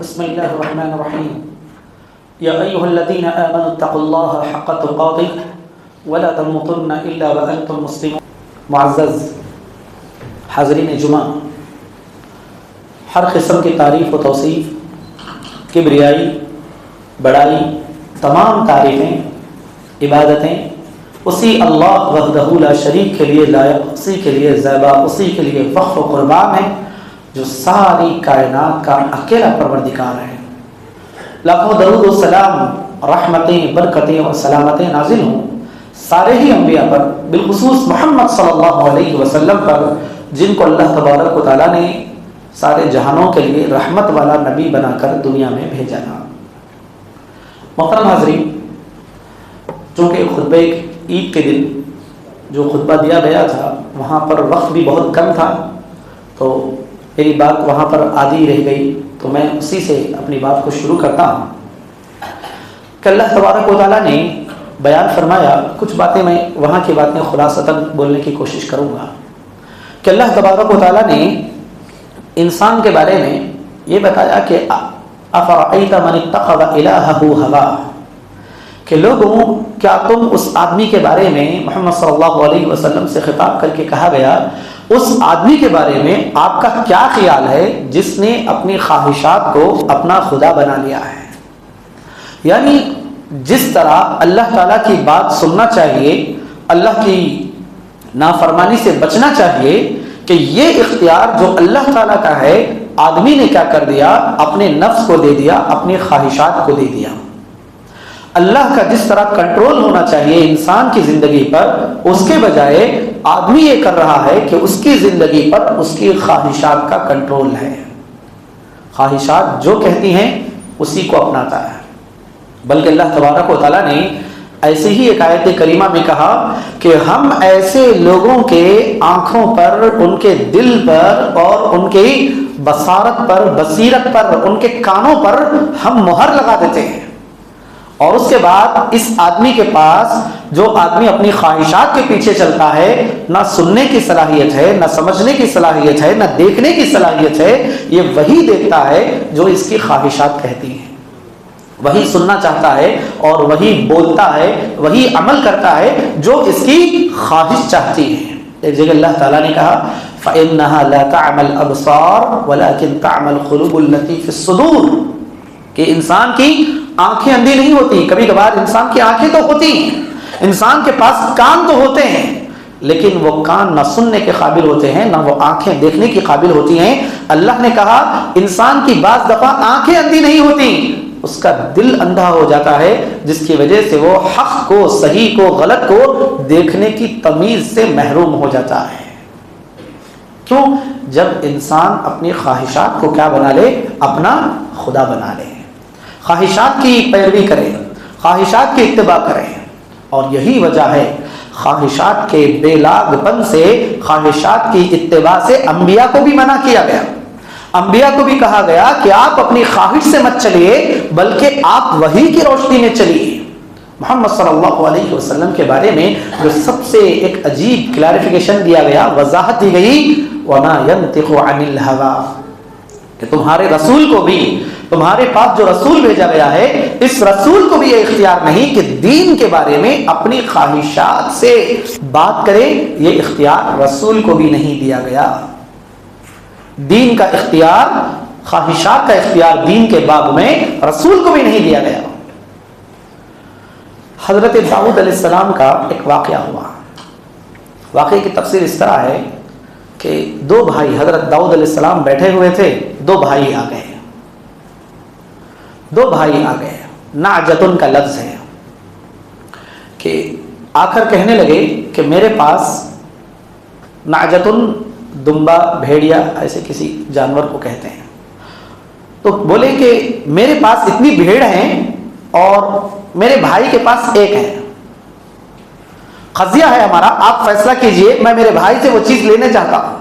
بسم الله الرحمن الرحيم يا أيها الذين آمنوا اتقوا الله حق تقاته ولا تموتن إلا وأنتم مسلمون. معزز حاضرین جمعہ، ہر قسم کی تعریف و توصیف، کبریائی، بڑائی، تمام تعریفیں، عبادتیں اسی اللہ وحدہ لا شریک کے لیے لائق، اسی کے لیے زیبا، اسی کے لیے وقف و قربان ہے جو ساری کائنات کا اکیلا پروردگار ہے. لاکھوں درود و سلام، رحمتیں، برکتیں اور سلامتیں نازل ہوں سارے ہی انبیاء پر، بالخصوص محمد صلی اللہ علیہ وسلم پر، جن کو اللہ تبارک و تعالیٰ نے سارے جہانوں کے لیے رحمت والا نبی بنا کر دنیا میں بھیجا تھا. محترم حاضرین، چونکہ خطبہ عید کے دن جو خطبہ دیا گیا تھا وہاں پر وقت بھی بہت کم تھا، تو میری بات وہاں پر آدھی رہ گئی، تو میں اسی سے اپنی بات کو شروع کرتا ہوں کہ اللہ تبارک و تعالیٰ نے بیان فرمایا. کچھ باتیں میں وہاں کی باتیں خلاصتاً بولنے کی کوشش کروں گا کہ اللہ تبارک و تعالیٰ نے انسان کے بارے میں یہ بتایا کہ افرأیت من اتخذ الہہ ہواہ، کہ لوگوں کیا تم اس آدمی کے بارے میں، محمد صلی اللہ علیہ وسلم سے خطاب کر کے کہا گیا، اس آدمی کے بارے میں آپ کا کیا خیال ہے جس نے اپنی خواہشات کو اپنا خدا بنا لیا ہے. یعنی جس طرح اللہ تعالیٰ کی بات سننا چاہیے، اللہ کی نافرمانی سے بچنا چاہیے، کہ یہ اختیار جو اللہ تعالیٰ کا ہے آدمی نے کیا کر دیا، اپنے نفس کو دے دیا، اپنی خواہشات کو دے دیا. اللہ کا جس طرح کنٹرول ہونا چاہیے انسان کی زندگی پر، اس کے بجائے آدمی یہ کر رہا ہے کہ اس کی زندگی پر اس کی خواہشات کا کنٹرول ہے. خواہشات جو کہتی ہیں اسی کو اپناتا ہے. بلکہ اللہ تبارک و تعالیٰ نے ایسے ہی ایک آیت کریمہ میں کہا کہ ہم ایسے لوگوں کے آنکھوں پر، ان کے دل پر اور ان کی بصارت پر، بصیرت پر، ان کے کانوں پر ہم مہر لگا دیتے ہیں. اور اس کے بعد اس آدمی کے پاس، جو آدمی اپنی خواہشات کے پیچھے چلتا ہے، نہ سننے کی صلاحیت ہے، نہ سمجھنے کی صلاحیت ہے، نہ دیکھنے کی صلاحیت ہے. یہ وہی دیکھتا ہے جو اس کی خواہشات کہتی ہیں، وہی سننا چاہتا ہے اور وہی بولتا ہے، وہی عمل کرتا ہے جو اس کی خواہش چاہتی ہے. ایک جگہ اللہ تعالیٰ نے کہا فَإِنَّهَا لَا تَعْمَى الْأَبْصَارُ وَلَكِنْ تَعْمَى الْقُلُوبُ الَّتِي فِي الصُّدُورِ، کہ انسان کی آنکھیں اندھی نہیں ہوتی. کبھی کبھار انسان کی آنکھیں تو ہوتی ہیں، انسان کے پاس کان تو ہوتے ہیں، لیکن وہ کان نہ سننے کے قابل ہوتے ہیں، نہ وہ آنکھیں دیکھنے کی قابل ہوتی ہیں. اللہ نے کہا انسان کی بعض دفعہ آنکھیں اندھی نہیں ہوتی، اس کا دل اندھا ہو جاتا ہے، جس کی وجہ سے وہ حق کو، صحیح کو، غلط کو دیکھنے کی تمیز سے محروم ہو جاتا ہے. کیوں؟ جب انسان اپنی خواہشات کو کیا بنا لے، اپنا خدا بنا لے، خواہشات کی پیروی کرے، خواہشات کی اتباع کرے. اور یہی وجہ ہے خواہشات کے بے لاگ پن سے، خواہشات کی اتباع سے انبیاء کو بھی منع کیا گیا. انبیاء کو بھی کہا گیا کہ آپ اپنی خواہش سے مت چلیے، بلکہ آپ وحی کی روشنی میں چلیے. محمد صلی اللہ علیہ وسلم کے بارے میں جو سب سے ایک عجیب کلیریفیکیشن دیا گیا، وضاحت دی گئی، وَمَا يَنْطِقُ عَنِ الْهَوَىٰ، کہ تمہارے رسول کو بھی، تمہارے پاس جو رسول بھیجا گیا ہے، اس رسول کو بھی یہ اختیار نہیں کہ دین کے بارے میں اپنی خواہشات سے بات کرے. یہ اختیار رسول کو بھی نہیں دیا گیا. دین کا اختیار، خواہشات کا اختیار دین کے باب میں رسول کو بھی نہیں دیا گیا. حضرت داؤد علیہ السلام کا ایک واقعہ ہوا. واقعے کی تفسیر اس طرح ہے کہ دو بھائی، حضرت داؤد علیہ السلام بیٹھے ہوئے تھے، دو بھائی آ گئے. نعجتن کا لفظ ہے کہ آ کر کہنے لگے کہ میرے پاس، نعجتن دمبا، بھیڑیا، ایسے کسی جانور کو کہتے ہیں. تو بولے کہ میرے پاس اتنی بھیڑ ہیں اور میرے بھائی کے پاس ایک ہے، قضیہ ہے ہمارا، آپ فیصلہ کیجئے، میں میرے بھائی سے وہ چیز لینے چاہتا ہوں.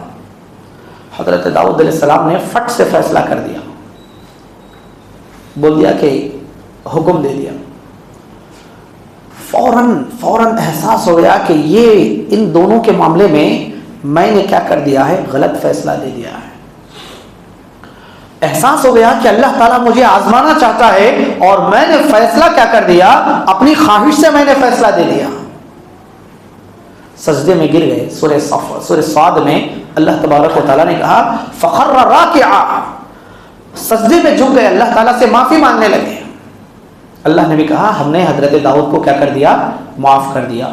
حضرت داؤد علیہ السلام نے فٹ سے فیصلہ کر دیا، بول دیا کہ حکم دے دیا. فوراً احساس ہو گیا کہ یہ ان دونوں کے معاملے میں نے کیا کر دیا ہے، غلط فیصلہ دے دیا ہے. احساس ہو گیا کہ اللہ تعالیٰ مجھے آزمانا چاہتا ہے اور میں نے فیصلہ کیا کر دیا، اپنی خواہش سے میں نے فیصلہ دے لیا، سجدے میں گر گئے۔ سورہ صاد میں اللہ تبارک و تعالیٰ نے کہا فخر راکعا، سجدے میں جھک گئے، اللہ تعالیٰ سے معافی مانگنے لگے۔ اللہ نے بھی کہا ہم نے حضرت داؤد کو کیا کر دیا، معاف کر دیا۔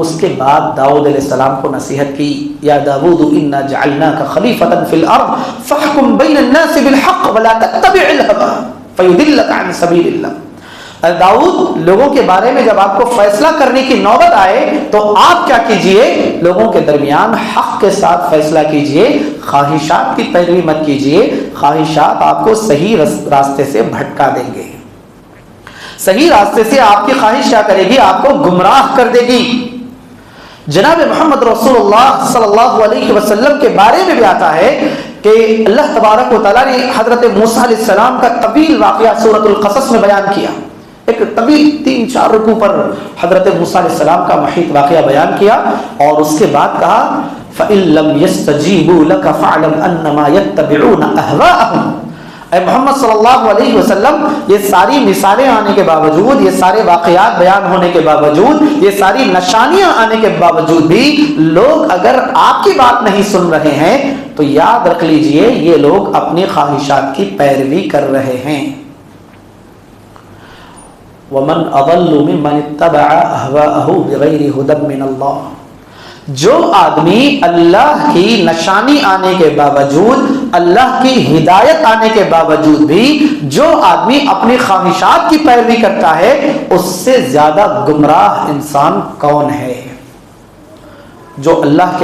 اس کے بعد داؤد علیہ السلام کو نصیحت کی، یا داؤد انا جعلناک خلیفۃ فی الارض فاحکم بین الناس بالحق ولا تتبع الہوى فیضلک عن سبیل اللہ۔ داؤد، لوگوں کے بارے میں جب آپ کو فیصلہ کرنے کی نوبت آئے تو آپ کیا کیجئے، لوگوں کے درمیان حق کے ساتھ فیصلہ کیجئے، خواہشات کی پیروی مت کیجئے، خواہشات آپ کو صحیح راستے سے بھٹکا دیں گے، صحیح راستے سے آپ کی خواہش کیا کرے گی، آپ کو گمراہ کر دے گی۔ جناب محمد رسول اللہ صلی اللہ علیہ وسلم کے بارے میں بھی آتا ہے کہ اللہ تبارک و تعالیٰ نے حضرت موسیٰ علیہ السلام کا طویل واقعہ سورۃ القصص میں بیان کیا، ایک طویل 3-4 رکوع پر حضرت موسیٰ علیہ السلام کا محیط واقعہ بیان کیا، اور اس کے بعد کہا فَإِن لَّمْ يَسْتَجِيبُوا لَكَ فَاعْلَمْ أَنَّمَا يَتَّبِعُونَ أَهْوَاءَهُمْ۔ اے محمد صلی اللہ علیہ وسلم، یہ ساری مثالیں آنے کے باوجود، یہ سارے واقعات بیان ہونے کے باوجود، یہ ساری نشانیاں آنے کے باوجود بھی لوگ اگر آپ کی بات نہیں سن رہے ہیں تو یاد رکھ لیجئے یہ لوگ اپنی خواہشات کی پیروی کر رہے ہیں۔ وَمَنْ أَضَلُّ مِمَّنِ اتَّبَعَ أَهْوَاءَهُ بِغَيْرِ هُدًى مِّنَ اللَّهِ۔ جو آدمی اللہ کی نشانی آنے کے باوجود، اللہ کی ہدایت آنے کے باوجود بھی جو آدمی اپنی خواہشات کی پیروی کرتا ہے، اس سے زیادہ گمراہ انسان کون ہے؟ جو اللہ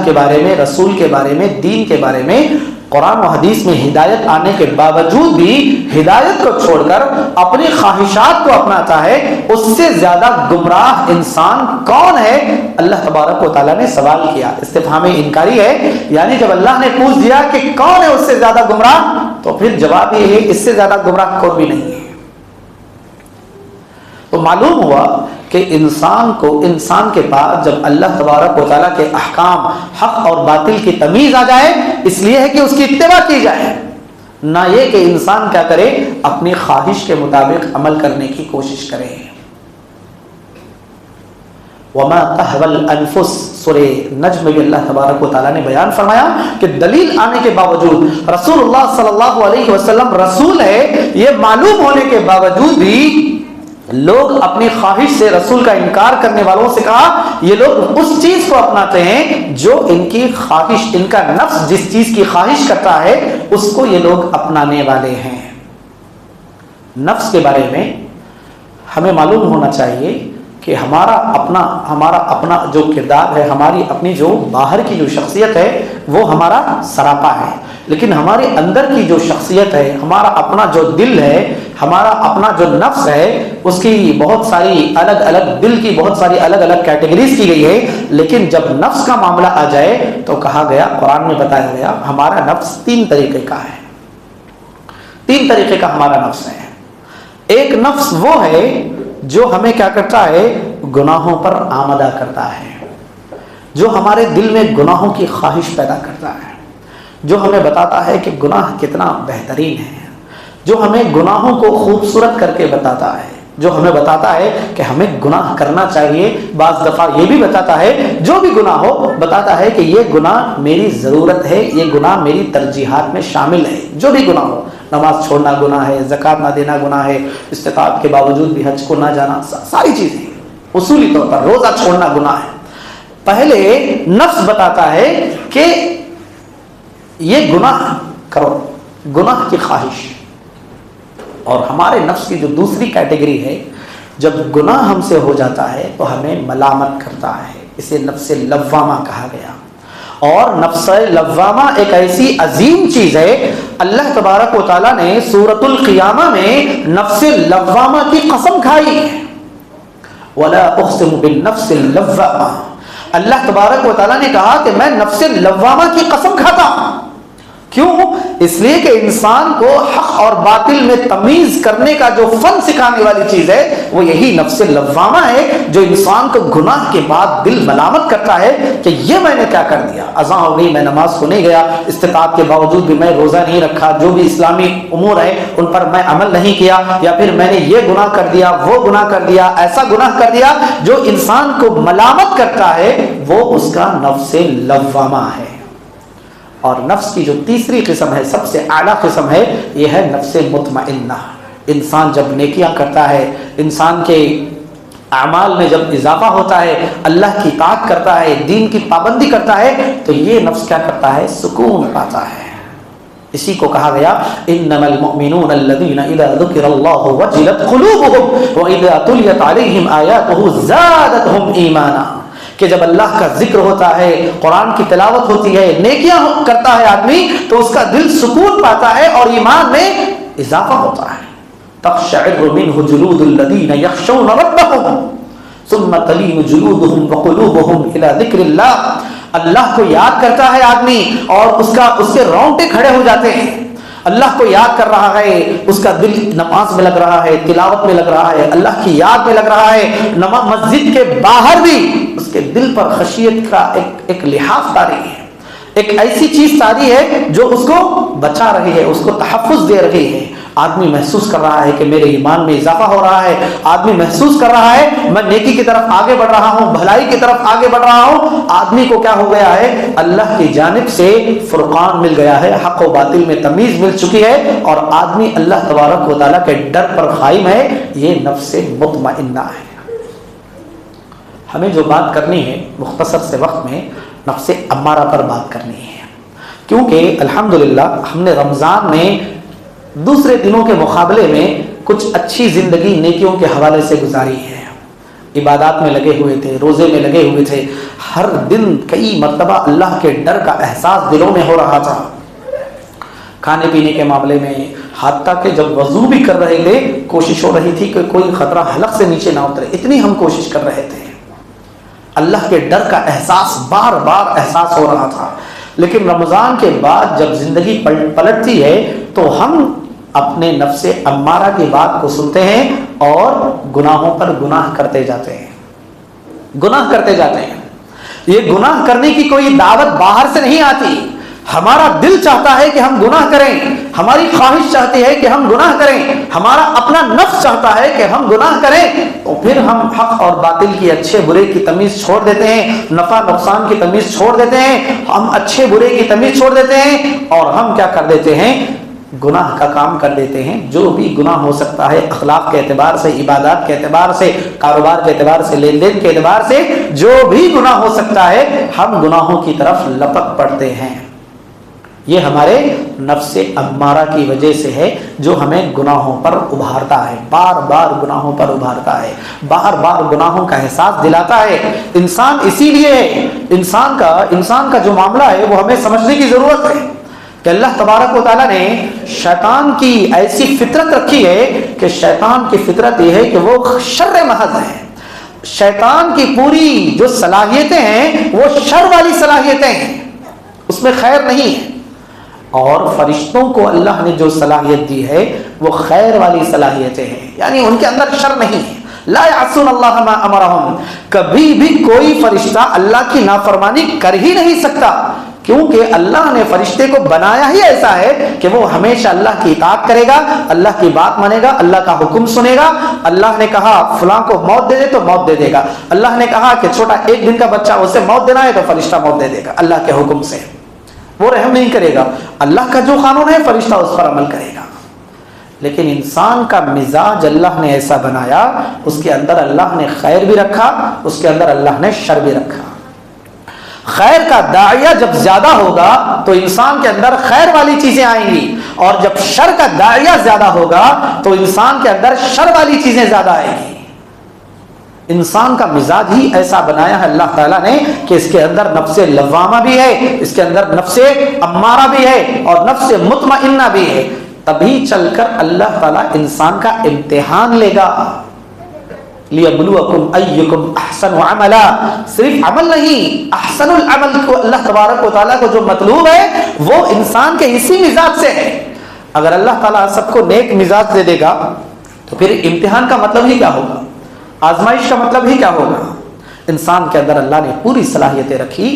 کے بارے میں، رسول کے بارے میں، دین کے بارے میں، قرآن و حدیث میں ہدایت آنے کے باوجود بھی ہدایت کو چھوڑ کر اپنی خواہشات کو اپناتا ہے، اس سے زیادہ گمراہ انسان کون ہے؟ اللہ تبارک و تعالیٰ نے سوال کیا، استفہام انکاری ہے، یعنی جب اللہ نے پوچھ دیا کہ کون ہے اس سے زیادہ گمراہ، تو پھر جواب یہ ہے اس سے زیادہ گمراہ کوئی بھی نہیں ہے۔ تو معلوم ہوا کہ انسان کے پاس جب اللہ تبارک و تعالیٰ کے احکام، حق اور باطل کی تمیز آ جائے، اس لیے ہے کہ اس کی اتباع کی جائے، نہ یہ کہ انسان کیا کرے، اپنی خواہش کے مطابق عمل کرنے کی کوشش کرے۔ وما تهوى الانفس، سورہ نجم میں بھی اللہ تبارک و تعالیٰ نے بیان فرمایا کہ دلیل آنے کے باوجود، رسول اللہ صلی اللہ علیہ وسلم رسول ہے، یہ معلوم ہونے کے باوجود بھی لوگ اپنی خواہش سے، رسول کا انکار کرنے والوں سے کہا یہ لوگ اس چیز کو اپناتے ہیں جو ان کی خواہش، ان کا نفس جس چیز کی خواہش کرتا ہے اس کو یہ لوگ اپنانے والے ہیں۔ نفس کے بارے میں ہمیں معلوم ہونا چاہیے کہ ہمارا اپنا جو کردار ہے، ہماری اپنی جو باہر کی جو شخصیت ہے وہ ہمارا سراپا ہے، لیکن ہمارے اندر کی جو شخصیت ہے، ہمارا اپنا جو دل ہے، ہمارا اپنا جو نفس ہے، اس کی بہت ساری دل کی بہت ساری الگ الگ کیٹیگریز کی گئی ہے، لیکن جب نفس کا معاملہ آ جائے تو کہا گیا، قرآن میں بتایا گیا، ہمارا نفس 3 طریقے کا ہے، 3 طریقے کا ہمارا نفس ہے۔ ایک نفس وہ ہے جو ہمیں کیا کرتا ہے، گناہوں پر آمادہ کرتا ہے، جو ہمارے دل میں گناہوں کی خواہش پیدا کرتا ہے، جو ہمیں بتاتا ہے کہ گناہ کتنا بہترین ہے، جو ہمیں گناہوں کو خوبصورت کر کے بتاتا ہے، جو ہمیں بتاتا ہے کہ ہمیں گناہ کرنا چاہیے، بعض دفعہ یہ بھی بتاتا ہے، جو بھی گناہ ہو بتاتا ہے کہ یہ گناہ میری ضرورت ہے، یہ گناہ میری ترجیحات میں شامل ہے، جو بھی گناہ ہو، نماز چھوڑنا گناہ ہے، زکوٰۃ نہ دینا گناہ ہے، استطاعت کے باوجود بھی حج کو نہ جانا، ساری چیزیں اصولی طور پر روزہ چھوڑنا گناہ ہے۔ پہلے نفس بتاتا ہے کہ یہ گناہ کرو، گناہ کی خواہش، اور ہمارے نفس کی جو دوسری کیٹیگری ہے، جب گناہ ہم سے ہو جاتا ہے تو ہمیں ملامت کرتا ہے، اسے نفس لوامہ کہا گیا۔ اور نفس لوامہ ایک ایسی عظیم چیز ہے، اللہ تبارک و تعالیٰ نے سورۃ القیامہ میں نفس لوامہ کی قسم کھائی ہے، وَلَا أُقْسِمُ بِالنَّفْسِ اللَّوَّامَةِ، اللہ تبارک و تعالیٰ نے کہا کہ میں نفس لوامہ کی قسم کھاتا ہوں۔ کیوں؟ اس لیے کہ انسان کو حق اور باطل میں تمیز کرنے کا جو فن سکھانے والی چیز ہے وہ یہی نفس لوامہ ہے، جو انسان کو گناہ کے بعد دل ملامت کرتا ہے کہ یہ میں نے کیا کر دیا، اذان ہو گئی میں نماز کو نہیں گیا، استطاعت کے باوجود بھی میں روزہ نہیں رکھا، جو بھی اسلامی امور ہے ان پر میں عمل نہیں کیا، یا پھر میں نے یہ گناہ کر دیا، وہ گناہ کر دیا، ایسا گناہ کر دیا۔ جو انسان کو ملامت کرتا ہے وہ اس کا نفس لوامہ ہے۔ اور نفس کی جو تیسری قسم ہے، سب سے اعلیٰ قسم ہے، یہ ہے نفس مطمئنہ۔ انسان جب نیکیاں کرتا ہے، انسان کے اعمال میں جب اضافہ ہوتا ہے، اللہ کی اطاعت کرتا ہے، دین کی پابندی کرتا ہے، تو یہ نفس کیا کرتا ہے؟ سکون پاتا ہے۔ اسی کو کہا گیا انما المؤمنون الذين اذا ذكر الله وجلت قلوبهم واذا تليت عليهم آياته زادتهم ایمانا، کہ جب اللہ کا ذکر ہوتا ہے، قرآن کی تلاوت ہوتی ہے، نیکیاں کرتا ہے آدمی، تو اس کا دل سکون پاتا ہے اور ایمان میں اضافہ ہوتا ہے۔ تقشعر منه جلود الذين يخشون ربهم ثم تلين جلودهم وقلوبهم الى ذکر اللہ۔ اللہ کو یاد کرتا ہے آدمی اور اس کے رونگٹے کھڑے ہو جاتے ہیں۔ اللہ کو یاد کر رہا ہے، اس کا دل نماز میں لگ رہا ہے، تلاوت میں لگ رہا ہے، اللہ کی یاد میں لگ رہا ہے، مسجد کے باہر بھی اس کے دل پر خشیت کا ایک لحاظ طاری ہے، ایک ایسی چیز طاری ہے جو اس کو بچا رہی ہے، اس کو تحفظ دے رہی ہے۔ آدمی محسوس کر رہا ہے کہ میرے ایمان میں اضافہ ہو رہا ہے، آدمی محسوس کر رہا ہے میں نیکی کی طرف آگے بڑھ رہا ہوں، بھلائی کی طرف آگے بڑھ رہا ہوں۔ آدمی کو کیا ہو گیا ہے؟ اللہ کی جانب سے فرقان مل گیا ہے، حق و باطل میں تمیز مل چکی ہے، اور آدمی اللہ تبارک و تعالیٰ کے ڈر پر قائم ہے۔ یہ نفس مطمئنہ ہے۔ ہمیں جو بات کرنی ہے مختصر سے وقت میں نفس امارہ پر بات کرنی ہے، کیونکہ الحمدللہ ہم نے رمضان میں دوسرے دنوں کے مقابلے میں کچھ اچھی زندگی نیکیوں کے حوالے سے گزاری ہے، عبادات میں لگے ہوئے تھے، روزے میں لگے ہوئے تھے، ہر دن کئی مرتبہ اللہ کے ڈر کا احساس دلوں میں ہو رہا تھا، کھانے پینے کے معاملے میں، حتیٰ کہ جب وضو بھی کر رہے تھے کوشش ہو رہی تھی کہ کوئی خطرہ حلق سے نیچے نہ اترے، اتنی ہم کوشش کر رہے تھے، اللہ کے ڈر کا احساس بار بار احساس ہو رہا تھا۔ لیکن رمضان کے بعد جب زندگی پلٹتی ہے تو ہم اپنے نفس امارہ کی بات کو سنتے ہیں اور گناہوں پر گناہ کرتے جاتے ہیں، گناہ کرتے جاتے ہیں۔ یہ گناہ کرنے کی کوئی دعوت باہر سے نہیں آتی، ہمارا دل چاہتا ہے کہ ہم گناہ کریں، ہماری خواہش چاہتی ہے کہ ہم گناہ کریں، ہمارا اپنا نفس چاہتا ہے کہ ہم گناہ کریں، تو پھر ہم حق اور باطل کی، اچھے برے کی تمیز چھوڑ دیتے ہیں، نفع نقصان کی تمیز چھوڑ دیتے ہیں، ہم اچھے برے کی تمیز چھوڑ دیتے ہیں، اور ہم کیا کر دیتے ہیں؟ گناہ کا کام کر دیتے ہیں۔ جو بھی گناہ ہو سکتا ہے اخلاق کے اعتبار سے، عبادات کے اعتبار سے، کاروبار کے اعتبار سے، لین دین کے اعتبار سے، جو بھی گناہ ہو سکتا ہے ہم گناہوں کی طرف لپک پڑتے ہیں۔ یہ ہمارے نفس امارہ کی وجہ سے ہے جو ہمیں گناہوں پر ابھارتا ہے، بار بار گناہوں پر ابھارتا ہے، بار بار گناہوں کا احساس دلاتا ہے۔ انسان اسی لیے انسان کا جو معاملہ ہے وہ ہمیں سمجھنے کی ضرورت ہے کہ اللہ تبارک و تعالیٰ نے شیطان کی ایسی فطرت رکھی ہے کہ شیطان کی فطرت یہ ہے کہ وہ شر محض ہے۔ شیطان کی پوری جو صلاحیتیں ہیں وہ شر والی صلاحیتیں ہیں، اس میں خیر نہیں ہے، اور فرشتوں کو اللہ نے جو صلاحیت دی ہے وہ خیر والی صلاحیتیں ہیں، یعنی ان کے اندر شر نہیں ہے۔ لا یعصون اللہ ما امرہم، کبھی بھی کوئی فرشتہ اللہ کی نافرمانی کر ہی نہیں سکتا، کیونکہ اللہ نے فرشتے کو بنایا ہی ایسا ہے کہ وہ ہمیشہ اللہ کی اطاعت کرے گا، اللہ کی بات مانے گا، اللہ کا حکم سنے گا۔ اللہ نے کہا فلاں کو موت دے دے تو موت دے دے گا، اللہ نے کہا کہ چھوٹا 1 دن کا بچہ اسے موت دینا ہے تو فرشتہ موت دے دے گا اللہ کے حکم سے، وہ رحم نہیں کرے گا، اللہ کا جو قانون ہے فرشتہ اس پر عمل کرے گا۔ لیکن انسان کا مزاج اللہ نے ایسا بنایا، اس کے اندر اللہ نے خیر بھی رکھا، اس کے اندر اللہ نے شر بھی رکھا۔ خیر کا داعیہ جب زیادہ ہوگا تو انسان کے اندر خیر والی چیزیں آئیں گی، اور جب شر کا داعیہ زیادہ ہوگا تو انسان کے اندر شر والی چیزیں زیادہ آئیں گی۔ انسان کا مزاج ہی ایسا بنایا ہے اللہ تعالیٰ نے کہ اس کے اندر نفس لوامہ بھی ہے، اس کے اندر نفس امارہ بھی ہے، اور نفس مطمئنہ بھی ہے، تبھی چل کر اللہ تعالیٰ انسان کا امتحان لے گا۔ لیبلوکم ایکم احسن عملا، صرف عمل نہیں، احسن العمل کو اللہ تبارک و تعالیٰ کو جو مطلوب ہے وہ انسان کے اسی مزاج سے ہے۔ اگر اللہ تعالیٰ سب کو نیک مزاج دے دے گا تو پھر امتحان کا مطلب ہی کیا ہوگا، آزمائش کا مطلب ہی کیا ہوگا؟ انسان کے اندر اللہ نے پوری صلاحیتیں رکھی،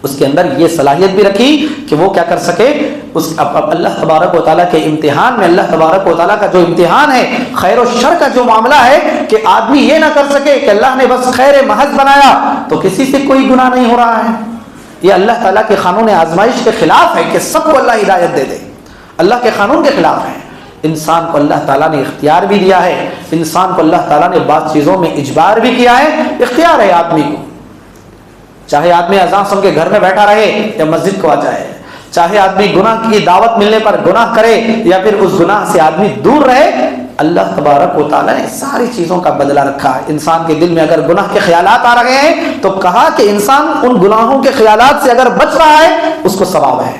اس کے اندر یہ صلاحیت بھی رکھی کہ وہ کیا کر سکے، اس اللہ تبارک و تعالیٰ کے امتحان میں، اللہ تبارک و تعالیٰ کا جو امتحان ہے، خیر و شر کا جو معاملہ ہے، کہ آدمی یہ نہ کر سکے کہ اللہ نے بس خیر محض بنایا تو کسی سے کوئی گناہ نہیں ہو رہا ہے۔ یہ اللہ تعالیٰ کے قانون آزمائش کے خلاف ہے کہ سب کو اللہ ہدایت دے دے، اللہ کے قانون کے خلاف ہے۔ انسان کو اللہ تعالیٰ نے اختیار بھی دیا ہے، انسان کو اللہ تعالیٰ نے بعض چیزوں میں اجبار بھی کیا ہے، اختیار ہے آدمی کو، چاہے آدمی اذان سن کے گھر میں بیٹھا رہے یا مسجد کو آ جائے، چاہے آدمی گناہ کی دعوت ملنے پر گناہ کرے یا پھر اس گناہ سے آدمی دور رہے، اللہ تبارک و تعالیٰ نے ساری چیزوں کا بدلہ رکھا ہے۔ انسان کے دل میں اگر گناہ کے خیالات آ رہے ہیں تو کہا کہ انسان ان گناہوں کے خیالات سے اگر بچ رہا ہے اس کو ثواب ہے،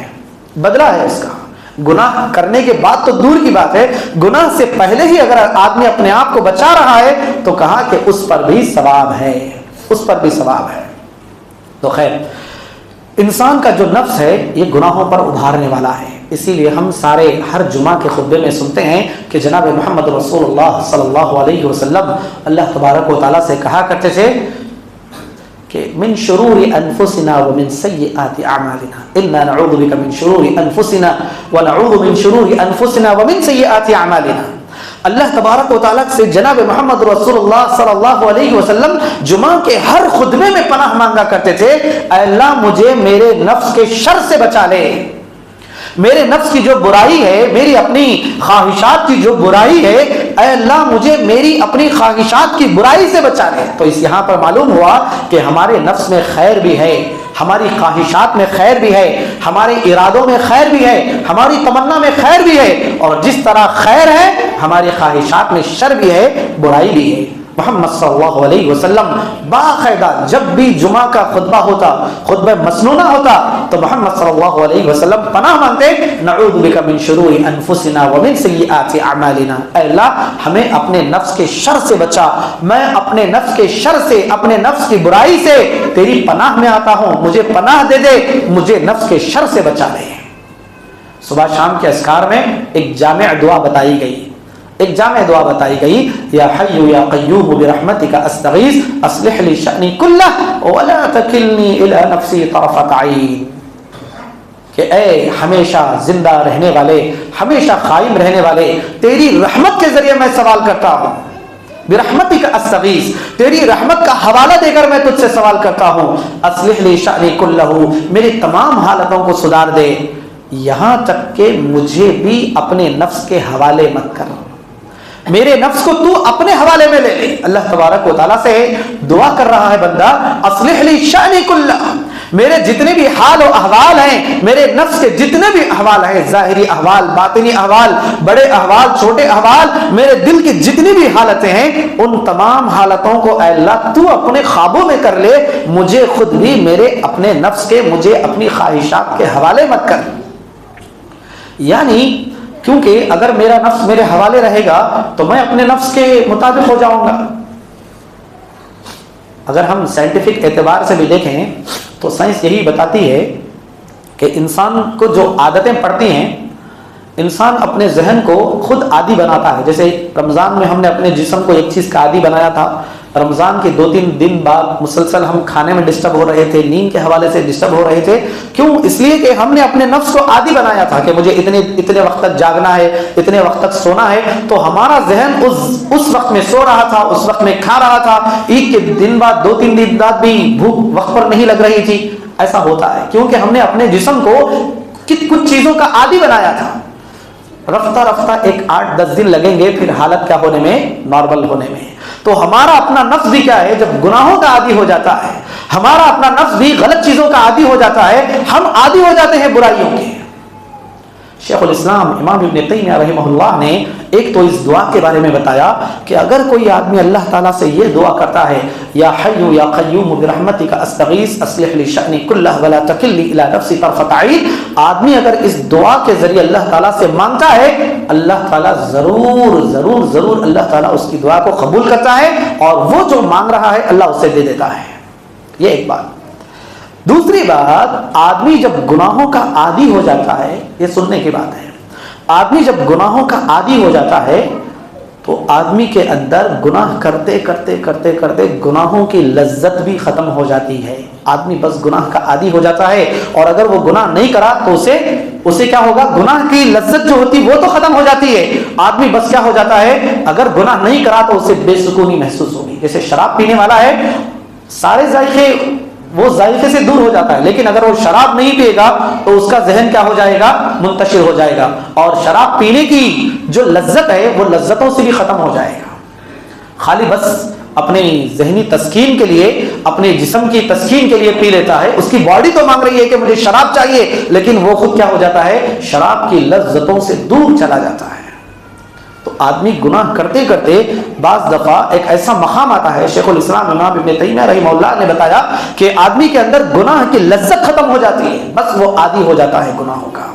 بدلہ ہے اس کا۔ گناہ کرنے کے بعد تو دور کی بات ہے، گناہ سے پہلے ہی اگر آدمی اپنے آپ کو بچا رہا ہے تو کہا کہ اس پر بھی ثواب ہے، اس پر بھی ثواب ہے۔ تو خیر، انسان کا جو نفس ہے یہ گناہوں پر ابھارنے والا ہے، اسی لیے ہم سارے ہر جمعہ کے خطبے میں سنتے ہیں کہ جناب محمد رسول اللہ صلی اللہ علیہ وسلم اللہ تبارک و تعالیٰ سے کہا کرتے تھے کہ من شرور انفسنا ومن سیئات اعمالنا، انا نعوذ بک من شرور انفسنا ونعوذ من شرور انفسنا ومن سیئات اعمالنا۔ اللہ تبارک و تعالیٰ سے جناب محمد رسول اللہ صلی اللہ علیہ وسلم جمعہ کے ہر خطبے میں پناہ مانگا کرتے تھے، اے اللہ مجھے میرے نفس کے شر سے بچا لے، میرے نفس کی جو برائی ہے، میری اپنی خواہشات کی جو برائی ہے، اے اللہ مجھے میری اپنی خواہشات کی برائی سے بچا لے۔ تو اس یہاں پر معلوم ہوا کہ ہمارے نفس میں خیر بھی ہے، ہماری خواہشات میں خیر بھی ہے، ہمارے ارادوں میں خیر بھی ہے، ہماری تمنا میں خیر بھی ہے، اور جس طرح خیر ہے ہماری خواہشات میں شر بھی ہے، برائی بھی ہے۔ محمد صلی اللہ علیہ وسلم باقاعدہ جب بھی جمعہ کا خطبہ ہوتا، خطبہ مسنونہ ہوتا، تو محمد صلی اللہ علیہ وسلم پناہ مانگتے، نعوذ بک من شرور انفسنا ومن سیئات اعمالنا، اے اللہ ہمیں اپنے نفس کے شر سے بچا، میں اپنے نفس کے شر سے، اپنے نفس کی برائی سے تیری پناہ میں آتا ہوں، مجھے پناہ دے دے، مجھے نفس کے شر سے بچا لے۔ صبح شام کے اذکار میں ایک جامع دعا بتائی گئی، ایک جامع دعا بتائی گئی، یا حی یا قیوم برحمتک استغیث اصلح لی شأنی کلہ ولا تکلنی الی نفسی طرفۃ عین، کہ اے ہمیشہ زندہ رہنے والے، ہمیشہ قائم رہنے والے، تیری رحمت کے ذریعے میں سوال کرتا ہوں، برحمتک استغیث، تیری رحمت کا حوالہ دے کر میں تجھ سے سوال کرتا ہوں، اصلح لی شأنی کلہ، میری تمام حالتوں کو سدھار دے، یہاں تک کہ مجھے بھی اپنے نفس کے حوالے مت کر، میرے نفس کو تو اپنے حوالے میں لے لے۔ اللہ تبارک و تعالیٰ سے دعا کر رہا ہے بندہ، اصلح لی شأنی کلہ، میرے جتنے بھی حال و احوال ہیں، میرے نفس کے جتنے بھی احوال ہیں، ظاہری احوال، باطنی احوال، بڑے احوال، چھوٹے احوال، میرے دل کی جتنی بھی حالتیں ہیں، ان تمام حالتوں کو اے اللہ تو اپنے خوابوں میں کر لے، مجھے خود بھی میرے اپنے نفس کے، مجھے اپنی خواہشات کے حوالے مت کر۔ یعنی کیونکہ اگر میرا نفس میرے حوالے رہے گا تو میں اپنے نفس کے مطابق ہو جاؤں گا۔ اگر ہم سائنٹیفک اعتبار سے بھی دیکھیں تو سائنس یہی بتاتی ہے کہ انسان کو جو عادتیں پڑتی ہیں، انسان اپنے ذہن کو خود عادی بناتا ہے۔ جیسے رمضان میں ہم نے اپنے جسم کو ایک چیز کا عادی بنایا تھا، رمضان کے 2-3 دن بعد مسلسل ہم کھانے میں ڈسٹرب ہو رہے تھے، نیند کے حوالے سے ڈسٹرب ہو رہے تھے، کیوں؟ اس لیے کہ ہم نے اپنے نفس کو عادی بنایا تھا کہ مجھے اتنے وقت تک جاگنا ہے، اتنے وقت تک سونا ہے، تو ہمارا ذہن اس وقت میں سو رہا تھا، اس وقت میں کھا رہا تھا، عید کے دن بعد 2-3 دن بعد بھی بھوک وقت پر نہیں لگ رہی تھی۔ ایسا ہوتا ہے کیونکہ ہم نے اپنے جسم کو کچھ چیزوں کا عادی بنایا تھا۔ رفتہ رفتہ 8-10 دن لگیں گے پھر حالت کیا ہونے میں؟ نارمل ہونے میں۔ تو ہمارا اپنا نفس بھی کیا ہے؟ جب گناہوں کا عادی ہو جاتا ہے، ہمارا اپنا نفس بھی غلط چیزوں کا عادی ہو جاتا ہے، ہم عادی ہو جاتے ہیں برائیوں کے۔ شیخ الاسلام امام ابن تیمیہ رحمہ اللہ نے ایک تو اس دعا کے بارے میں بتایا کہ اگر کوئی آدمی اللہ تعالیٰ سے یہ دعا کرتا ہے یا حی یا قیوم برحمتک استغیث اصلح لی شأنی کلہ ولا تکلنی الی نفسی طرفۃ عین، آدمی اگر اس دعا کے ذریعے اللہ تعالیٰ سے مانگتا ہے، اللہ تعالیٰ ضرور ضرور ضرور اللہ تعالیٰ اس کی دعا کو قبول کرتا ہے اور وہ جو مانگ رہا ہے اللہ اسے دے دیتا ہے۔ یہ ایک بات۔ دوسری بات، آدمی جب گناہوں کا عادی ہو جاتا ہے، یہ سننے کی بات ہے، آدمی جب گناہوں کا عادی ہو جاتا ہے تو آدمی کے اندر گناہ کرتے کرتے کرتے کرتے گناہوں کی لذت بھی ختم ہو جاتی ہے۔ آدمی بس گناہ کا عادی ہو جاتا ہے، اور اگر وہ گناہ نہیں کرا تو اسے کیا ہوگا؟ گناہ کی لذت جو ہوتی وہ تو ختم ہو جاتی ہے، آدمی بس کیا ہو جاتا ہے؟ اگر گناہ نہیں کرا تو اسے بے سکونی محسوس ہوگی۔ جیسے شراب پینے والا ہے، سارے ذائقے وہ ذائقے سے دور ہو جاتا ہے، لیکن اگر وہ شراب نہیں پیے گا تو اس کا ذہن کیا ہو جائے گا؟ منتشر ہو جائے گا، اور شراب پینے کی جو لذت ہے وہ لذتوں سے بھی ختم ہو جائے گا۔ خالی بس اپنی ذہنی تسکین کے لیے، اپنے جسم کی تسکین کے لیے پی لیتا ہے، اس کی باڈی تو مانگ رہی ہے کہ مجھے شراب چاہیے، لیکن وہ خود کیا ہو جاتا ہے؟ شراب کی لذتوں سے دور چلا جاتا ہے۔ تو آدمی گناہ کرتے کرتے بعض دفعہ ایک ایسا مقام آتا ہے، شیخ الاسلام امام ابن تیمیہ رحمہ اللہ نے بتایا کہ آدمی کے اندر گناہ کی لذت ختم ہو جاتی ہے، بس وہ عادی ہو جاتا ہے گناہوں کا۔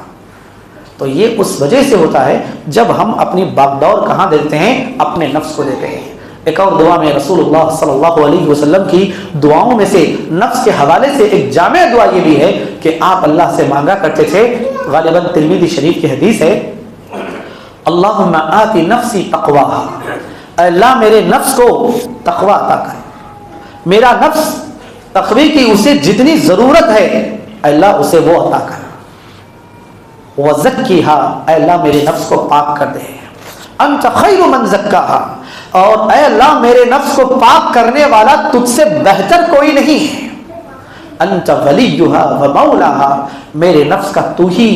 تو یہ اس وجہ سے ہوتا ہے جب ہم اپنی باغدور کہاں دیتے ہیں؟ اپنے نفس کو دیتے ہیں۔ ایک اور دعا میں رسول اللہ صلی اللہ علیہ وسلم کی دعاؤں میں سے نفس کے حوالے سے ایک جامع دعا یہ بھی ہے کہ آپ اللہ سے مانگا کرتے تھے، غالباً ترمذی شریف کی حدیث ہے، اللہم آتی نفسی تقواہا، اے اللہ میرے نفس کو تقوی عطا کر، میرا نفس تقوی کی اسے جتنی ضرورت ہے اے اللہ اسے وہ عطا کر، وزکیہا، اے اللہ میرے نفس کو پاک کر دے، انت خیر من زکاہا، اور اے اللہ میرے نفس کو پاک کرنے والا تجھ سے بہتر کوئی نہیں ہے، انت ولیہا و مولاہا، میرے نفس کا تو ہی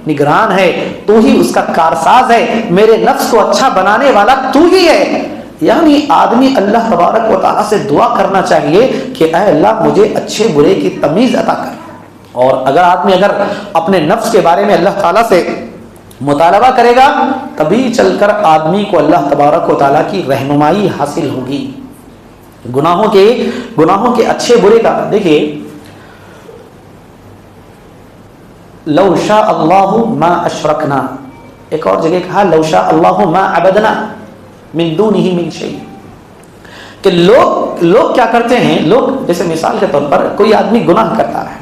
نگران ہے، تو ہی اس کا کارساز ہے، میرے نفس کو اچھا بنانے والا تو ہی ہے۔ یعنی آدمی اللہ تبارک و تعالیٰ سے دعا کرنا چاہیے کہ اے اللہ مجھے اچھے برے کی تمیز عطا کر۔ اور اگر آدمی اپنے نفس کے بارے میں اللہ تعالیٰ سے مطالبہ کرے گا تبھی چل کر آدمی کو اللہ تبارک و تعالیٰ کی رہنمائی حاصل ہوگی۔ گناہوں کے اچھے برے کا دیکھیے، لو شاء اللہ ما اشرکنا، ایک اور جگہ کہا لو شاء اللہ ما عبدنا من دونہ من شیء، کہ لوگ کیا کرتے ہیں، لوگ جیسے مثال کے طور پر کوئی آدمی گناہ کرتا ہے،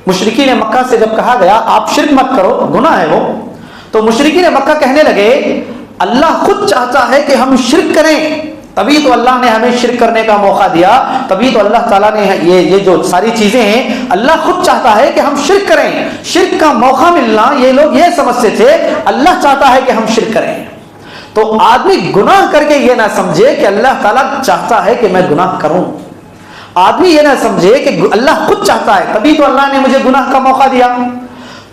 مشرکین مکہ سے جب کہا گیا آپ شرک مت کرو، گناہ ہے وہ، تو مشرکین مکہ کہنے لگے اللہ خود چاہتا ہے کہ ہم شرک کریں، تبھی تو اللہ نے ہمیں شرک کرنے کا موقع دیا، تبھی تو اللہ تعالیٰ نے یہ جو ساری چیزیں ہیں اللہ خود چاہتا ہے کہ ہم شرک کریں، شرک کا موقع ملنا یہ لوگ یہ سمجھتے تھے اللہ چاہتا ہے کہ ہم شرک کریں۔ تو آدمی گناہ کر کے یہ نہ سمجھے کہ اللہ تعالیٰ چاہتا ہے کہ میں گناہ کروں، آدمی یہ نہ سمجھے کہ اللہ خود چاہتا ہے تبھی تو اللہ نے مجھے گناہ کا موقع دیا۔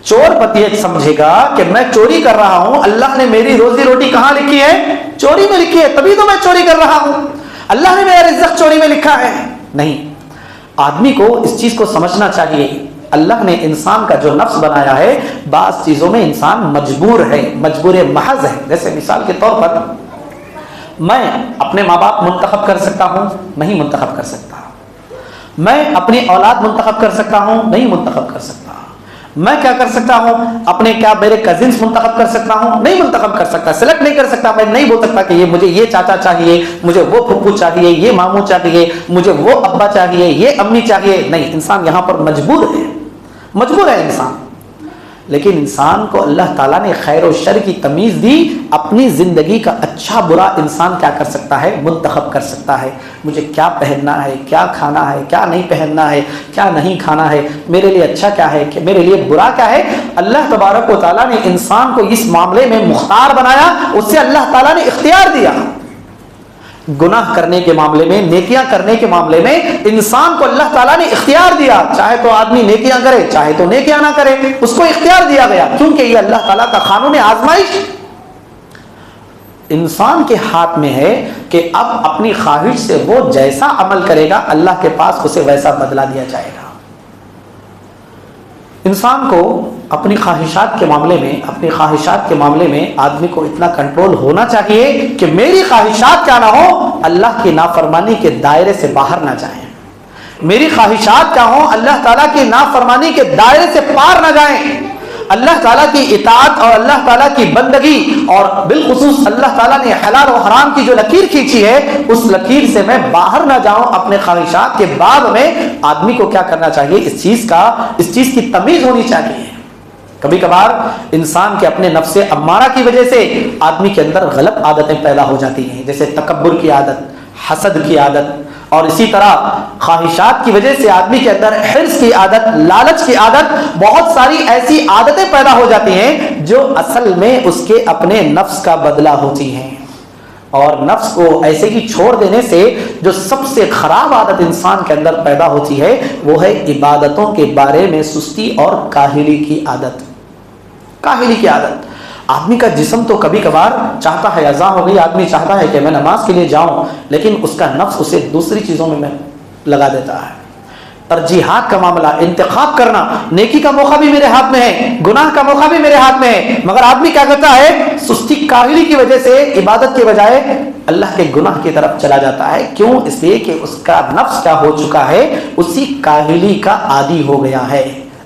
چور یہ سمجھے گا کہ میں چوری کر رہا ہوں، اللہ نے میری روزی روٹی کہاں لکھی ہے؟ چوری میں لکھی ہے، تبھی تو میں چوری کر رہا ہوں، اللہ نے میرا رزق چوری میں لکھا ہے۔ نہیں، آدمی کو اس چیز کو سمجھنا چاہیے، اللہ نے انسان کا جو نفس بنایا ہے بعض چیزوں میں انسان مجبور ہے، مجبور محض ہے۔ جیسے مثال کے طور پر میں اپنے ماں باپ منتخب کر سکتا ہوں؟ نہیں منتخب کر سکتا۔ میں اپنی اولاد منتخب کر سکتا ہوں؟ نہیں منتخب کر سکتا۔ میں کیا کر سکتا ہوں؟ میرے کزنس منتخب کر سکتا ہوں؟ نہیں منتخب کر سکتا، سلیکٹ نہیں کر سکتا۔ میں نہیں بول سکتا کہ مجھے یہ چاچا چاہیے، مجھے وہ پھپھو چاہیے، یہ ماموں چاہیے، مجھے وہ ابا چاہیے، یہ امی چاہیے۔ نہیں، انسان یہاں پر مجبور ہے انسان۔ لیکن انسان کو اللہ تعالیٰ نے خیر و شر کی تمیز دی، اپنی زندگی کا اچھا برا انسان کیا کر سکتا ہے؟ منتخب کر سکتا ہے۔ مجھے کیا پہننا ہے، کیا کھانا ہے، کیا نہیں پہننا ہے، کیا نہیں کھانا ہے، میرے لیے اچھا کیا ہے، میرے لیے برا کیا ہے۔ اللہ تبارک و تعالیٰ نے انسان کو اس معاملے میں مختار بنایا، اس سے اللہ تعالیٰ نے اختیار دیا۔ گناہ کرنے کے معاملے میں، نیکیاں کرنے کے معاملے میں انسان کو اللہ تعالیٰ نے اختیار دیا، چاہے تو آدمی نیکیاں کرے چاہے تو نیکیاں نہ کرے، اس کو اختیار دیا گیا، کیونکہ یہ اللہ تعالیٰ کا قانون آزمائش انسان کے ہاتھ میں ہے کہ اب اپنی خواہش سے وہ جیسا عمل کرے گا اللہ کے پاس اسے ویسا بدلہ دیا جائے گا۔ انسان کو اپنی خواہشات کے معاملے میں آدمی کو اتنا کنٹرول ہونا چاہیے کہ میری خواہشات کیا نہ ہو اللہ کی نافرمانی کے دائرے سے باہر نہ جائیں، میری خواہشات کیا ہوں اللہ تعالیٰ کی نافرمانی کے دائرے سے پار نہ جائیں، اللہ تعالیٰ کی اطاعت اور اللہ تعالیٰ کی بندگی اور بالخصوص اللہ تعالیٰ نے حلال و حرام کی جو لکیر کھینچی ہے اس لکیر سے میں باہر نہ جاؤں۔ اپنے خواہشات کے باب میں آدمی کو کیا کرنا چاہیے، اس چیز کی تمیز ہونی چاہیے۔ کبھی کبھار انسان کے اپنے نفس امارہ کی وجہ سے آدمی کے اندر غلط عادتیں پیدا ہو جاتی ہیں، جیسے تکبر کی عادت، حسد کی عادت، اور اسی طرح خواہشات کی وجہ سے آدمی کے اندر حرص کی عادت، لالچ کی عادت، بہت ساری ایسی عادتیں پیدا ہو جاتی ہیں جو اصل میں اس کے اپنے نفس کا بدلہ ہوتی ہیں۔ اور نفس کو ایسے ہی چھوڑ دینے سے جو سب سے خراب عادت انسان کے اندر پیدا ہوتی ہے وہ ہے عبادتوں کے بارے میں سستی اور کاہلی کی عادت۔ آدمی کا جسم تو کبھی کبھار چاہتا ہے، اذان ہو گئی، آدمی چاہتا ہے کہ میں نماز کے لیے جاؤں، لیکن اس کا نفس اسے دوسری چیزوں میں لگا دیتا ہے۔ ترجیحات کا معاملہ، انتخاب کرنا، نیکی کا موقع بھی میرے ہاتھ میں ہے، گناہ کا موقع بھی میرے ہاتھ میں ہے، مگر آدمی کیا کرتا ہے، سستی کاہلی کی وجہ سے عبادت کے بجائے اللہ کے گناہ کی طرف چلا جاتا ہے۔ کیوں؟ اس لیے کہ اس کا نفس کیا ہو چکا ہے، اسی کاہلی کا عادی ہو گیا ہے۔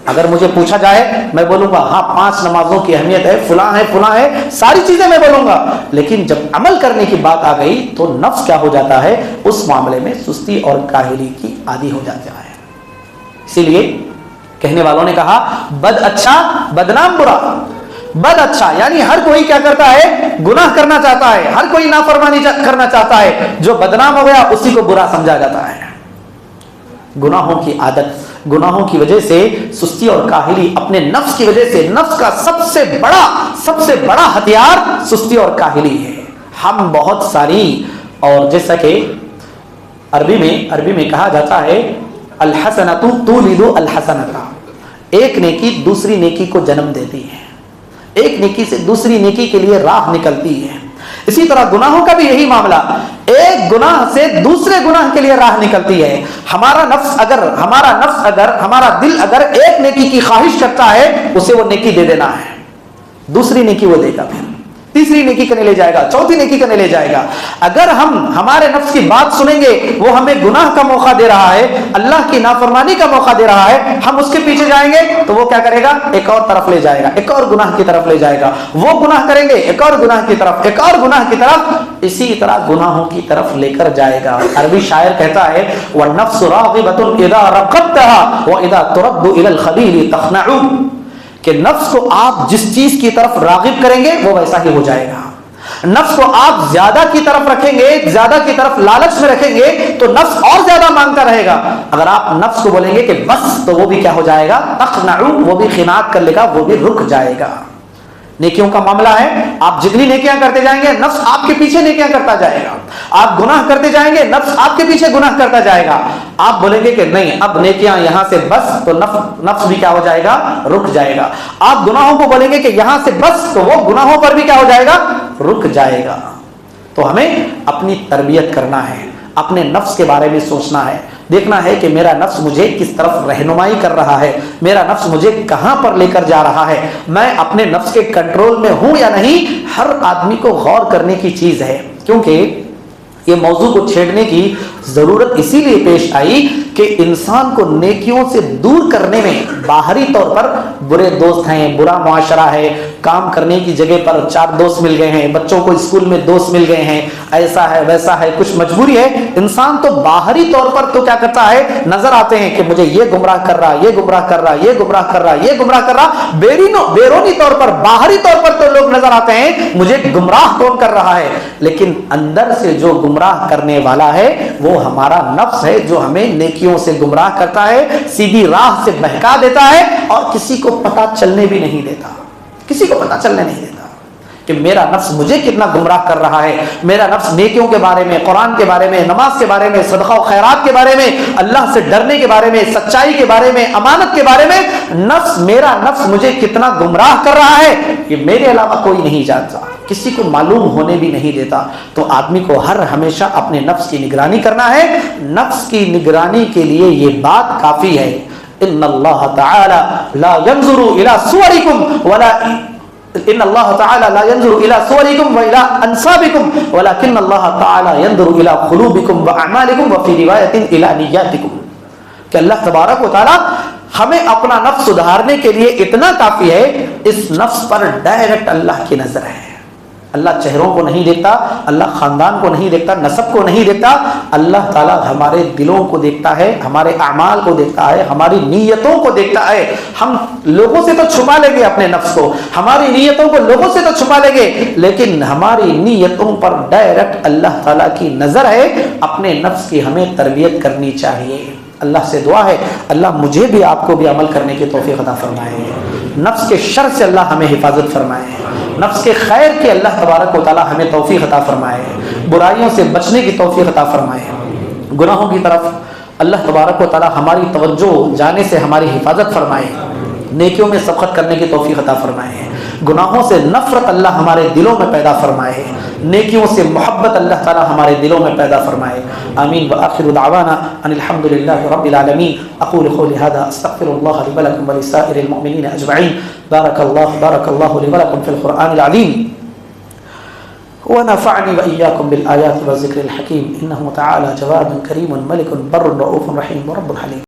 اگر مجھے پوچھا جائے میں بولوں گا ہاں 5 نمازوں کی اہمیت ہے، فلاں ہے، ساری چیزیں میں بولوں گا، لیکن جب عمل کرنے کی بات آ گئی تو نفس کیا ہو جاتا ہے، اس معاملے میں سستی اور کاہلی کی عادی ہو جاتا ہے۔ اسی لیے کہنے والوں نے کہا بد اچھا بدنام برا۔ بد اچھا یعنی ہر کوئی کیا کرتا ہے، گناہ کرنا چاہتا ہے، ہر کوئی نافرمانی کرنا چاہتا ہے، جو بدنام ہو گیا اسی کو برا سمجھا جاتا ہے۔ گناہوں کی عادت، گناہوں کی وجہ سے سستی اور کاہلی، اپنے نفس کی وجہ سے، نفس کا سب سے بڑا ہتھیار سستی اور کاہلی ہے۔ ہم بہت ساری، اور جیسا کہ عربی میں کہا جاتا ہے الحسنۃ تولد الحسنۃ، ایک نیکی دوسری نیکی کو جنم دیتی ہے، ایک نیکی سے دوسری نیکی کے لیے راہ نکلتی ہے۔ اسی طرح گناہوں کا بھی یہی معاملہ، ایک گناہ سے دوسرے گناہ کے لیے راہ نکلتی ہے۔ ہمارا دل اگر ایک نیکی کی خواہش کرتا ہے اسے وہ نیکی دے دینا ہے، دوسری نیکی وہ دے گا، پھر تیسری نیکی کرنے لے جائے گا، چوتھی نیکی کرنے لے جائے گا۔ اگر ہم ہمارے نفس کی بات سنیں گے، وہ ہمیں گناہ کا موقع دے رہا ہے، اللہ کی نافرمانی کا موقع دے رہا ہے، ہم اس کے پیچھے جائیں گے تو وہ کیا کرے گا، ایک اور طرف لے جائے گا، ایک اور گناہ کی طرف لے جائے گا، وہ گناہ کریں گے ایک اور گناہ کی طرف، ایک اور گناہ کی طرف، اسی طرح گناہوں کی طرف لے کر جائے گا۔ عربی شاعر کہتا ہے وَالنَّفْسُ رَاغِبَةٌ إِذَا رَقَبْتَهَا وَإِذَا تُرَدُّ إِلَى الْخَلِيلِ تَخْنَعُ، کہ نفس کو آپ جس چیز کی طرف راغب کریں گے وہ ویسا ہی ہو جائے گا۔ نفس کو آپ زیادہ کی طرف رکھیں گے، زیادہ کی طرف لالچ میں رکھیں گے تو نفس اور زیادہ مانگتا رہے گا۔ اگر آپ نفس کو بولیں گے کہ بس، تو وہ بھی کیا ہو جائے گا، تخنعو، وہ بھی خناق کر لے گا، وہ بھی رک جائے گا۔ نیکیوں کا معاملہ ہے، آپ جتنی نیکیاں کرتے جائیں گے نفس آپ کے پیچھے نیکیاں کرتا جائے گا، آپ گناہ کرتے جائیں گے نفس آپ کے پیچھے گناہ کرتا جائے گا۔ آپ بولیں گے کہ نہیں اب نیکیاں یہاں سے بس، تو نفس بھی کیا ہو جائے گا، رک جائے گا۔ آپ گناہوں کو بولیں گے کہ یہاں سے بس، تو وہ گناہوں پر بھی کیا ہو جائے گا، رک جائے گا۔ تو ہمیں اپنی تربیت کرنا ہے، اپنے نفس کے بارے میں سوچنا ہے، دیکھنا ہے کہ میرا نفس مجھے کس طرف رہنمائی کر رہا ہے، میرا نفس مجھے کہاں پر لے کر جا رہا ہے، میں اپنے نفس کے کنٹرول میں ہوں یا نہیں۔ ہر آدمی کو غور کرنے کی چیز ہے، کیونکہ یہ موضوع کو چھیڑنے کی ضرورت اسی لیے پیش آئی کہ انسان کو نیکیوں سے دور کرنے میں باہری طور پر برے دوست ہیں، برا معاشرہ ہے، کام کرنے کی جگہ پر 4 دوست مل گئے ہیں، بچوں کو اسکول میں دوست مل گئے ہیں، ایسا ہے ویسا ہے، کچھ مجبوری ہے، انسان تو باہری طور پر تو کیا کرتا ہے، نظر آتے ہیں کہ مجھے یہ گمراہ کر رہا، یہ گمراہ کر رہا، یہ گمراہ کر رہا، یہ گمراہ کر رہا، بیرونی طور پر، باہری طور پر تو لوگ نظر آتے ہیں مجھے گمراہ کون کر رہا ہے، لیکن اندر سے جو گمراہ کرنے والا ہے وہ ہمارا نفس ہے، جو ہمیں نیکیوں سے گمراہ کرتا ہے، سیدھی راہ سے بہکا دیتا ہے، اور کسی کو پتہ چلنے بھی نہیں دیتا، کسی کو پتہ چلنے نہیں دیتا کہ میرا نفس مجھے کتنا گمراہ کر رہا ہے۔ میرا نفس نیکیوں کے بارے میں، قرآن کے بارے میں، نماز کے بارے میں، صدقہ و خیرات کے بارے میں، اللہ سے ڈرنے کے بارے میں، سچائی کے بارے میں، امانت کے بارے میں، میرا نفس مجھے کتنا گمراہ کر رہا ہے، یہ میرے علاوہ کوئی نہیں جانتا، کسی کو معلوم ہونے بھی نہیں دیتا۔ تو آدمی کو ہمیشہ اپنے نفس کی نگرانی کرنا ہے۔ نفس کی نگرانی کے لیے یہ بات کافی ہے، ان اللہ تعالی لا ينظر الى صورکم ولا ان اللہ تعالی لا ينظر الى صورکم والى انصابکم ولكن اللہ تعالی ينظر الى قلوبکم واعمالکم وفي روایت الى نیاتکم، کہ اللہ تبارک و تعالی ہمیں اپنا نفس سدھارنے کے لیے اتنا کافی ہے، اس نفس پر ڈائریکٹ اللہ کی نظر ہے۔ اللہ چہروں کو نہیں دیکھتا، اللہ خاندان کو نہیں دیکھتا، نسب کو نہیں دیکھتا، اللہ تعالیٰ ہمارے دلوں کو دیکھتا ہے، ہمارے اعمال کو دیکھتا ہے، ہماری نیتوں کو دیکھتا ہے۔ ہم لوگوں سے تو چھپا لیں گے اپنے نفس کو، ہماری نیتوں کو لوگوں سے تو چھپا لیں گے، لیکن ہماری نیتوں پر ڈائریکٹ اللہ تعالیٰ کی نظر ہے۔ اپنے نفس کی ہمیں تربیت کرنی چاہیے۔ اللہ سے دعا ہے اللہ مجھے بھی آپ کو بھی عمل کرنے کی توفیق عطا فرمائے، نفس کے شر سے اللہ ہمیں حفاظت فرمائے، نفس کے خیر کی اللہ تبارک و تعالی ہمیں توفیق عطا فرمائے، برائیوں سے بچنے کی توفیق عطا فرمائے، گناہوں کی طرف اللہ تبارک و تعالی ہماری توجہ جانے سے ہماری حفاظت فرمائے، نیکیوں میں سبقت کرنے کی توفیق عطا فرمائے، گناہوں سے نفرت اللہ ہمارے دلوں میں پیدا فرمائے، نیکیوں سے محبت اللہ تعالی ہمارے دلوں میں پیدا فرمائے۔ آمین وآخر دعوانا ان الحمد للہ رب العالمین۔ اقول قولی ھذا استغفر اللہ لی ولکم ولسائر المؤمنین اجمعین۔ بارک اللہ لی ولکم فی القرآن العظیم ونفعني وإياكم بالآيات والذكر الحكيم إنه تعالى جواد كريم ملك بر رؤوف رحيم ورب حليم۔